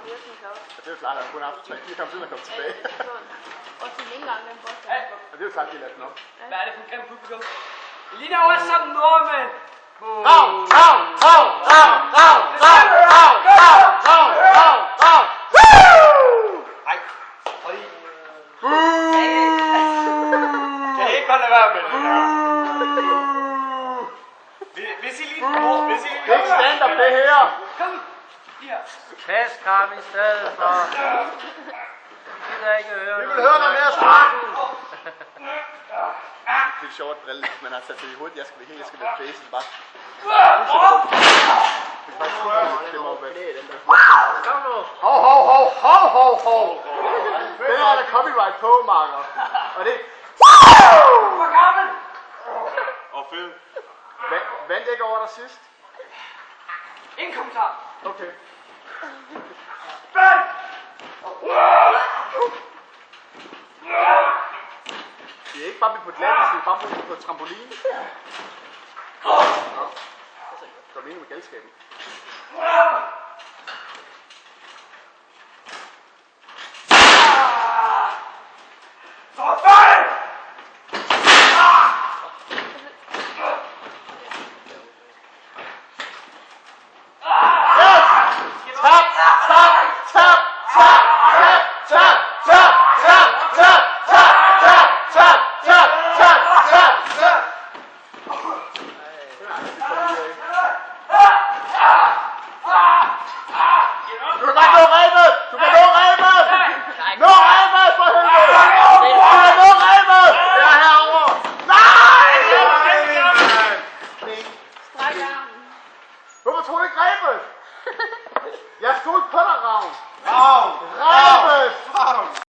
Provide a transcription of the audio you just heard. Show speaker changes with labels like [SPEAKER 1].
[SPEAKER 1] Det er jo klart, at han kun har haft 3 kampe siden at komme tilbage.
[SPEAKER 2] Og sin indgang, den bold.
[SPEAKER 1] Og det er jo klart, de lader den op.
[SPEAKER 3] Hvad er det for en grimt publikum? I ligner også som nordmænd!
[SPEAKER 1] Rav! Rav! Rav! Rav! Rav! Rav! Rav! Rav! Rav! Rav! Rav!
[SPEAKER 3] Ej, hold i. Kan I ikke godt lade være med det? Hvis I lige kommer, hvis I lige
[SPEAKER 1] Det er ikke stand-up, det her!
[SPEAKER 3] Kom! Her.
[SPEAKER 4] Festkamp i stedet for. Jeg ikke høre.
[SPEAKER 1] Vi vil høre noget mere snak! Det er sjovt at drille, men har sat det i hovedet. Jeg skal det hele, jeg skal være face, bare... Det må være...
[SPEAKER 4] Kom nu.
[SPEAKER 1] Hov, hov, hov, hov, hov, hov! Den er der copyright på, Marker. Og det...
[SPEAKER 3] For gammel!
[SPEAKER 1] Og fed. Vandt ikke over dig sidst?
[SPEAKER 3] Ingen kommentar.
[SPEAKER 1] Okay.
[SPEAKER 3] Spænd!
[SPEAKER 1] Det er ikke bare på glas, det er bare på trampolin. Så er meningen med galskaben.
[SPEAKER 3] Så fald!
[SPEAKER 1] Tap! Tap! Tap! Tap! Tap! Tap! Tap! Tap! Tap! Tap! Tap! Tap! Tap! Tap! Tap! Du kan godt nå rebet! Du kan nå rebet! Nå rebet for helvede! Du kan nå rebet! Det er herovre! Nej!
[SPEAKER 2] Stræk armen.
[SPEAKER 1] Hvorfor tog du ikke rebet? Jeg stod på dig, Ravn!